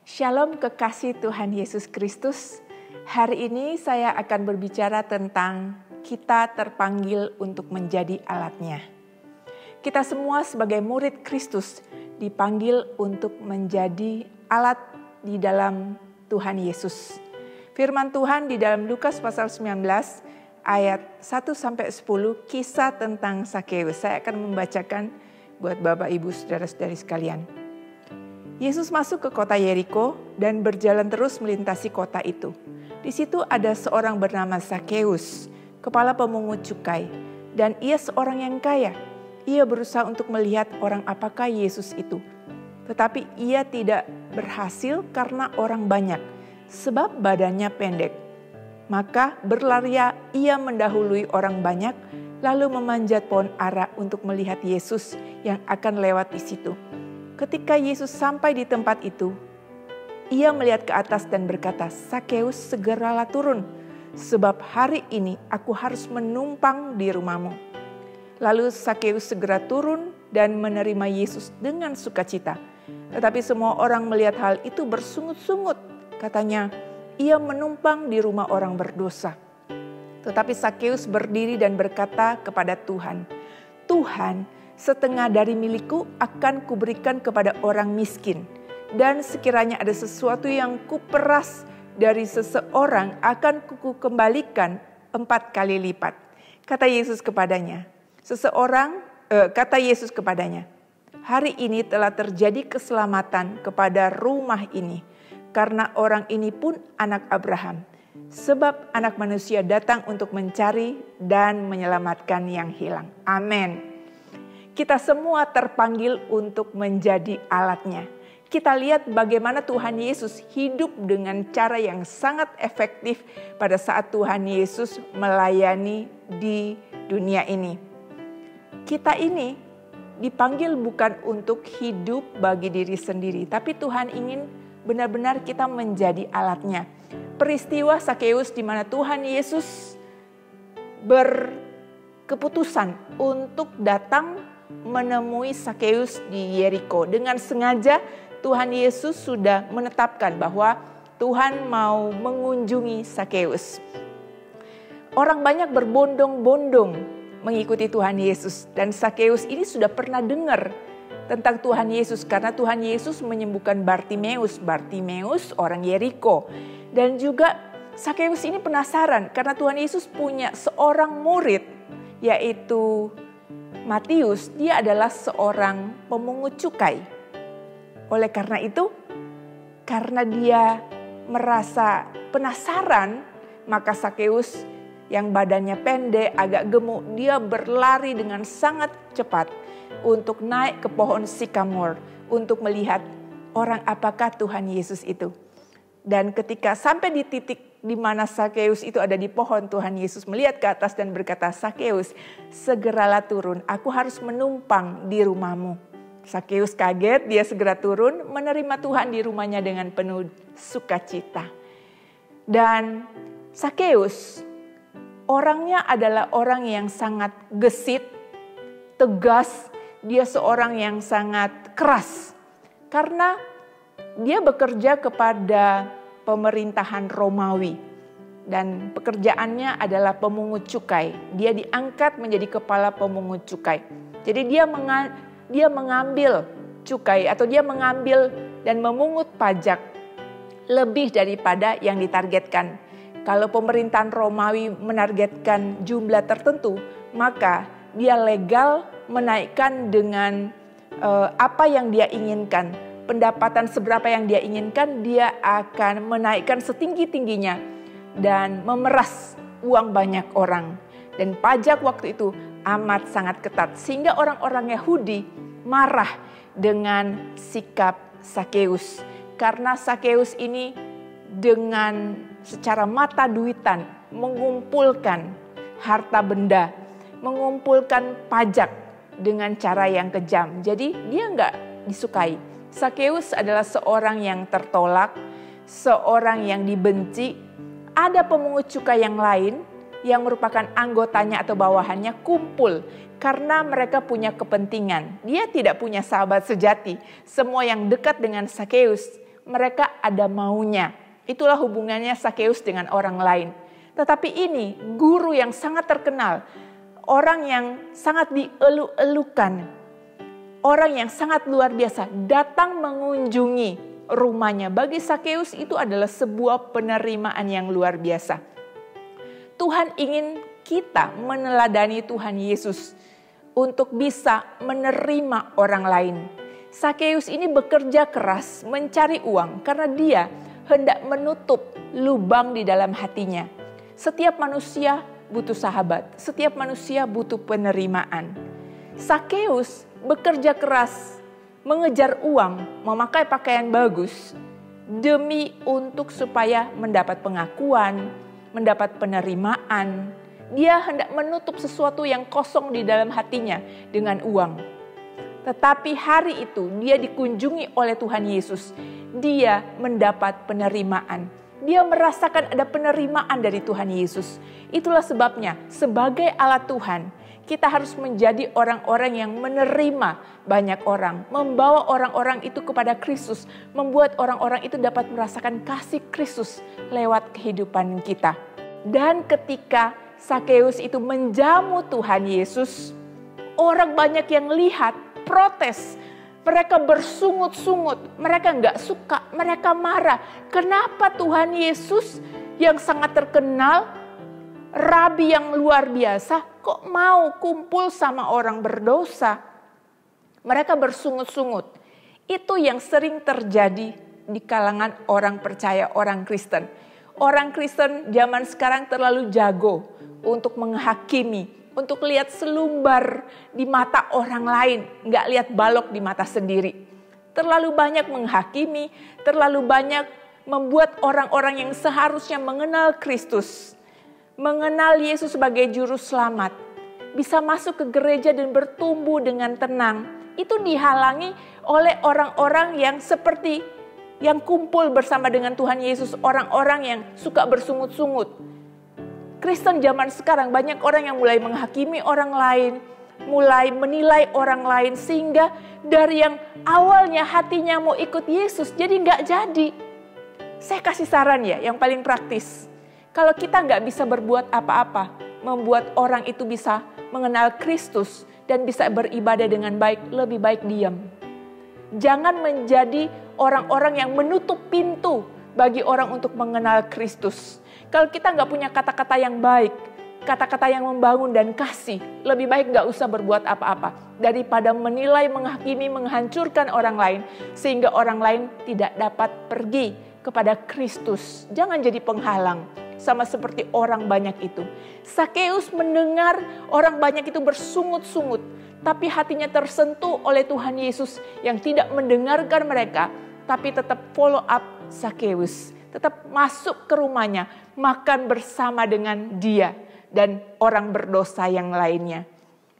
Shalom kekasih Tuhan Yesus Kristus. Hari ini saya akan berbicara tentang kita terpanggil untuk menjadi alatnya. Kita semua sebagai murid Kristus dipanggil untuk menjadi alat di dalam Tuhan Yesus. Firman Tuhan di dalam Lukas pasal 19 ayat 1-10 kisah tentang Sakeus. Saya akan membacakan buat Bapak Ibu Saudara-saudari sekalian. Yesus masuk ke kota Yeriko dan berjalan terus melintasi kota itu. Di situ ada seorang bernama Sakeus, kepala pemungut cukai, dan ia seorang yang kaya. Ia berusaha untuk melihat orang apakah Yesus itu. Tetapi ia tidak berhasil karena orang banyak, sebab badannya pendek. Maka berlari ia mendahului orang banyak, lalu memanjat pohon ara untuk melihat Yesus yang akan lewat di situ. Ketika Yesus sampai di tempat itu, ia melihat ke atas dan berkata, "Sakeus, segeralah turun, sebab hari ini aku harus menumpang di rumahmu." Lalu Sakeus segera turun dan menerima Yesus dengan sukacita. Tetapi semua orang melihat hal itu bersungut-sungut. Katanya, ia menumpang di rumah orang berdosa. Tetapi Sakeus berdiri dan berkata kepada Tuhan, "Tuhan, setengah dari milikku akan kuberikan kepada orang miskin. Dan sekiranya ada sesuatu yang kuperas dari seseorang akan kukembalikan 4 kali lipat." Kata Yesus kepadanya, "Hari ini telah terjadi keselamatan kepada rumah ini, karena orang ini pun anak Abraham. Sebab anak manusia datang untuk mencari dan menyelamatkan yang hilang." Amin. Kita semua terpanggil untuk menjadi alatnya. Kita lihat bagaimana Tuhan Yesus hidup dengan cara yang sangat efektif pada saat Tuhan Yesus melayani di dunia ini. Kita ini dipanggil bukan untuk hidup bagi diri sendiri, tapi Tuhan ingin benar-benar kita menjadi alatnya. Peristiwa Sakeus di mana Tuhan Yesus berkeputusan untuk datang menemui Sakeus di Yeriko. Dengan sengaja Tuhan Yesus sudah menetapkan bahwa Tuhan mau mengunjungi Sakeus. Orang banyak berbondong-bondong mengikuti Tuhan Yesus. Dan Sakeus ini sudah pernah dengar tentang Tuhan Yesus karena Tuhan Yesus menyembuhkan Bartimeus. Bartimeus orang Yeriko. Dan juga Sakeus ini penasaran karena Tuhan Yesus punya seorang murid yaitu Matius. Dia adalah seorang pemungut cukai. Oleh karena itu, karena dia merasa penasaran, maka Sakeus yang badannya pendek, agak gemuk, dia berlari dengan sangat cepat untuk naik ke pohon sikamor untuk melihat orang apakah Tuhan Yesus itu. Dan ketika sampai di titik di mana Sakeus itu ada di pohon, Tuhan Yesus melihat ke atas dan berkata, "Sakeus, segeralah turun, aku harus menumpang di rumahmu." Sakeus kaget, dia segera turun menerima Tuhan di rumahnya dengan penuh sukacita. Dan Sakeus orangnya adalah orang yang sangat gesit, tegas, dia seorang yang sangat keras. Karena dia bekerja kepada pemerintahan Romawi dan pekerjaannya adalah pemungut cukai. Dia diangkat menjadi kepala pemungut cukai. Jadi dia mengambil cukai atau dia mengambil dan memungut pajak lebih daripada yang ditargetkan. Kalau pemerintahan Romawi menargetkan jumlah tertentu, maka dia legal menaikkan dengan apa yang dia inginkan. Pendapatan seberapa yang dia inginkan, dia akan menaikkan setinggi-tingginya dan memeras uang banyak orang. Dan pajak waktu itu amat sangat ketat sehingga orang-orang Yahudi marah dengan sikap Sakeus. Karena Sakeus ini dengan secara mata duitan mengumpulkan harta benda, mengumpulkan pajak dengan cara yang kejam. Jadi dia nggak disukai. Sakeus adalah seorang yang tertolak, seorang yang dibenci. Ada pemungut cukai yang lain yang merupakan anggotanya atau bawahannya kumpul karena mereka punya kepentingan. Dia tidak punya sahabat sejati. Semua yang dekat dengan Sakeus mereka ada maunya. Itulah hubungannya Sakeus dengan orang lain. Tetapi ini guru yang sangat terkenal, orang yang sangat dielu-elukan, orang yang sangat luar biasa datang mengunjungi rumahnya. Bagi Sakeus itu adalah sebuah penerimaan yang luar biasa. Tuhan ingin kita meneladani Tuhan Yesus untuk bisa menerima orang lain. Sakeus ini bekerja keras mencari uang karena dia hendak menutup lubang di dalam hatinya. Setiap manusia butuh sahabat, setiap manusia butuh penerimaan. Sakeus bekerja keras, mengejar uang, memakai pakaian bagus demi untuk supaya mendapat pengakuan, mendapat penerimaan. Dia hendak menutup sesuatu yang kosong di dalam hatinya dengan uang. Tetapi hari itu dia dikunjungi oleh Tuhan Yesus. Dia mendapat penerimaan. Dia merasakan ada penerimaan dari Tuhan Yesus. Itulah sebabnya sebagai alat Tuhan, kita harus menjadi orang-orang yang menerima banyak orang. Membawa orang-orang itu kepada Kristus. Membuat orang-orang itu dapat merasakan kasih Kristus lewat kehidupan kita. Dan ketika Sakeus itu menjamu Tuhan Yesus, orang banyak yang lihat, protes. Mereka bersungut-sungut, mereka nggak suka, mereka marah. Kenapa Tuhan Yesus yang sangat terkenal, Rabi yang luar biasa, kok mau kumpul sama orang berdosa? Mereka bersungut-sungut. Itu yang sering terjadi di kalangan orang percaya, orang Kristen. Orang Kristen zaman sekarang terlalu jago untuk menghakimi, untuk lihat selumbar di mata orang lain, nggak lihat balok di mata sendiri. Terlalu banyak menghakimi, terlalu banyak membuat orang-orang yang seharusnya mengenal Kristus, mengenal Yesus sebagai juru selamat, bisa masuk ke gereja dan bertumbuh dengan tenang. Itu dihalangi oleh orang-orang yang seperti yang kumpul bersama dengan Tuhan Yesus, orang-orang yang suka bersungut-sungut. Kristen zaman sekarang banyak orang yang mulai menghakimi orang lain, mulai menilai orang lain, sehingga dari yang awalnya hatinya mau ikut Yesus jadi nggak jadi. Saya kasih saran ya, yang paling praktis. Kalau kita nggak bisa berbuat apa-apa, membuat orang itu bisa mengenal Kristus dan bisa beribadah dengan baik, lebih baik diam. Jangan menjadi orang-orang yang menutup pintu bagi orang untuk mengenal Kristus. Kalau kita nggak punya kata-kata yang baik, kata-kata yang membangun dan kasih, lebih baik nggak usah berbuat apa-apa. Daripada menilai, menghakimi, menghancurkan orang lain, sehingga orang lain tidak dapat pergi kepada Kristus. Jangan jadi penghalang, sama seperti orang banyak itu. Sakeus mendengar orang banyak itu bersungut-sungut, tapi hatinya tersentuh oleh Tuhan Yesus yang tidak mendengarkan mereka, tapi tetap follow up Sakeus. Tetap masuk ke rumahnya, makan bersama dengan dia dan orang berdosa yang lainnya.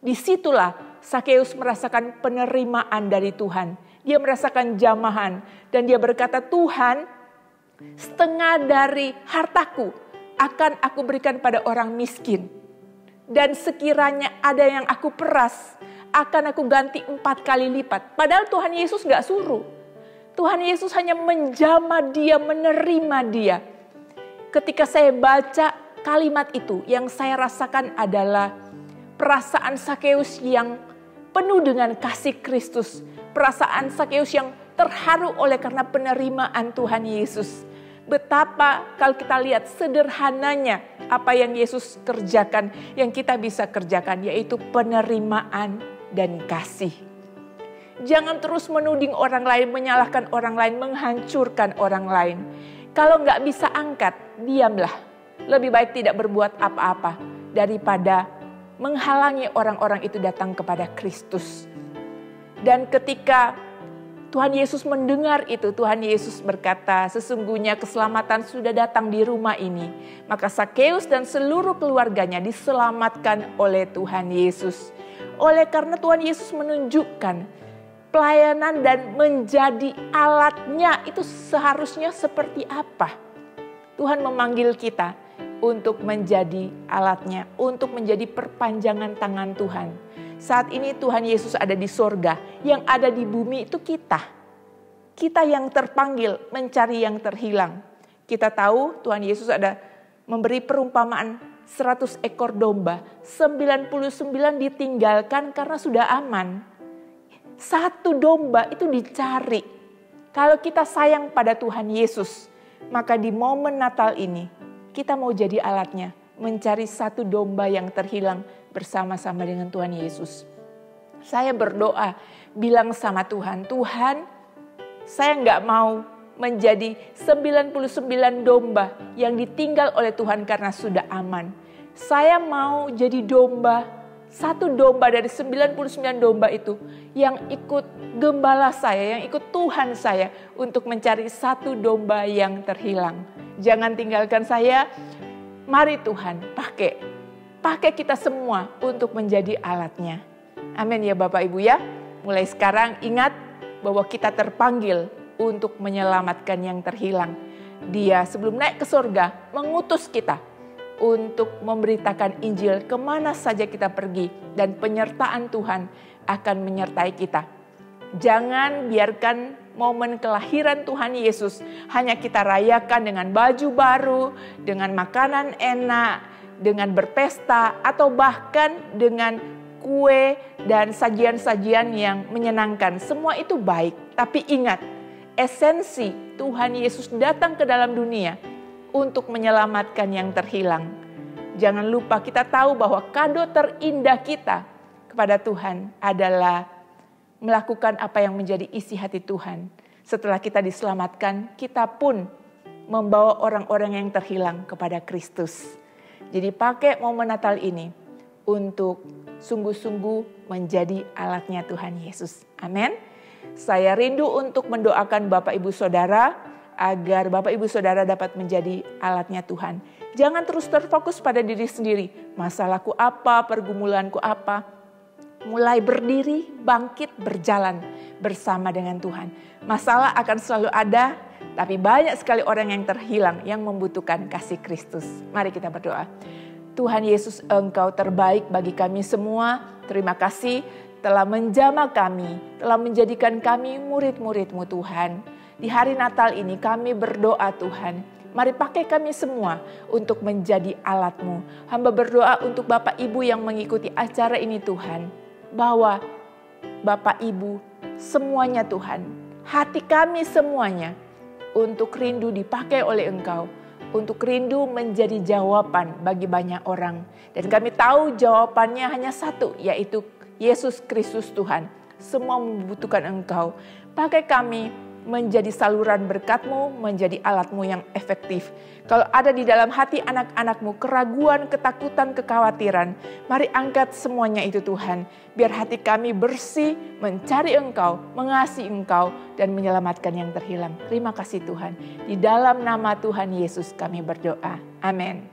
Disitulah Sakeus merasakan penerimaan dari Tuhan. Dia merasakan jamahan dan dia berkata, Tuhan, setengah dari hartaku akan aku berikan pada orang miskin. Dan sekiranya ada yang aku peras, akan aku ganti 4 kali lipat. Padahal Tuhan Yesus gak suruh. Tuhan Yesus hanya menjamah dia, menerima dia. Ketika saya baca kalimat itu, yang saya rasakan adalah perasaan Sakeus yang penuh dengan kasih Kristus. Perasaan Sakeus yang terharu oleh karena penerimaan Tuhan Yesus. Betapa kalau kita lihat sederhananya apa yang Yesus kerjakan, yang kita bisa kerjakan, yaitu penerimaan dan kasih. Jangan terus menuding orang lain, menyalahkan orang lain, menghancurkan orang lain. Kalau nggak bisa angkat, diamlah. Lebih baik tidak berbuat apa-apa daripada menghalangi orang-orang itu datang kepada Kristus. Dan ketika Tuhan Yesus mendengar itu, Tuhan Yesus berkata, sesungguhnya keselamatan sudah datang di rumah ini. Maka Sakeus dan seluruh keluarganya diselamatkan oleh Tuhan Yesus. Oleh karena Tuhan Yesus menunjukkan pelayanan dan menjadi alatnya itu seharusnya seperti apa. Tuhan memanggil kita untuk menjadi alatnya, untuk menjadi perpanjangan tangan Tuhan. Saat ini Tuhan Yesus ada di sorga, yang ada di bumi itu kita. Kita yang terpanggil mencari yang terhilang. Kita tahu Tuhan Yesus ada memberi perumpamaan 100 ekor domba. 99 ditinggalkan karena sudah aman. Satu domba itu dicari. Kalau kita sayang pada Tuhan Yesus, maka di momen Natal ini kita mau jadi alatnya. Mencari satu domba yang terhilang bersama-sama dengan Tuhan Yesus. Saya berdoa, bilang sama Tuhan, Tuhan, saya nggak mau menjadi 99 domba yang ditinggal oleh Tuhan karena sudah aman. Saya mau jadi domba, satu domba dari 99 domba itu yang ikut gembala saya, yang ikut Tuhan saya untuk mencari satu domba yang terhilang. Jangan tinggalkan saya, mari Tuhan pakai kita semua untuk menjadi alatnya. Amin ya Bapak Ibu ya. Mulai sekarang ingat bahwa kita terpanggil untuk menyelamatkan yang terhilang. Dia sebelum naik ke surga mengutus kita untuk memberitakan Injil kemana saja kita pergi. Dan penyertaan Tuhan akan menyertai kita. Jangan biarkan momen kelahiran Tuhan Yesus hanya kita rayakan dengan baju baru, dengan makanan enak, dengan berpesta, atau bahkan dengan kue dan sajian-sajian yang menyenangkan. Semua itu baik, tapi ingat, esensi Tuhan Yesus datang ke dalam dunia untuk menyelamatkan yang terhilang. Jangan lupa kita tahu bahwa kado terindah kita kepada Tuhan adalah melakukan apa yang menjadi isi hati Tuhan. Setelah kita diselamatkan, kita pun membawa orang-orang yang terhilang kepada Kristus. Jadi pakai momen Natal ini untuk sungguh-sungguh menjadi alatnya Tuhan Yesus. Amin. Saya rindu untuk mendoakan Bapak Ibu Saudara agar Bapak Ibu Saudara dapat menjadi alatnya Tuhan. Jangan terus terfokus pada diri sendiri. Masalahku apa, pergumulanku apa. Mulai berdiri, bangkit, berjalan bersama dengan Tuhan. Masalah akan selalu ada, tapi banyak sekali orang yang terhilang yang membutuhkan kasih Kristus. Mari kita berdoa. Tuhan Yesus, Engkau terbaik bagi kami semua. Terima kasih telah menjamah kami, telah menjadikan kami murid-murid-Mu Tuhan. Di hari Natal ini kami berdoa Tuhan, mari pakai kami semua untuk menjadi alat-Mu. Hamba berdoa untuk Bapak Ibu yang mengikuti acara ini Tuhan, bahwa Bapak Ibu semuanya Tuhan, hati kami semuanya untuk rindu dipakai oleh Engkau, untuk rindu menjadi jawaban bagi banyak orang. Dan kami tahu jawabannya hanya satu, yaitu Yesus Kristus Tuhan. Semua membutuhkan Engkau. Pakai kami menjadi saluran berkat-Mu, menjadi alat-Mu yang efektif. Kalau ada di dalam hati anak-anak-Mu keraguan, ketakutan, kekhawatiran, mari angkat semuanya itu Tuhan. Biar hati kami bersih, mencari Engkau, mengasihi Engkau, dan menyelamatkan yang terhilang. Terima kasih Tuhan. Di dalam nama Tuhan Yesus kami berdoa. Amin.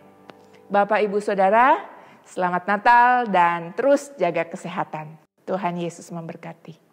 Bapak, Ibu, Saudara, selamat Natal dan terus jaga kesehatan. Tuhan Yesus memberkati.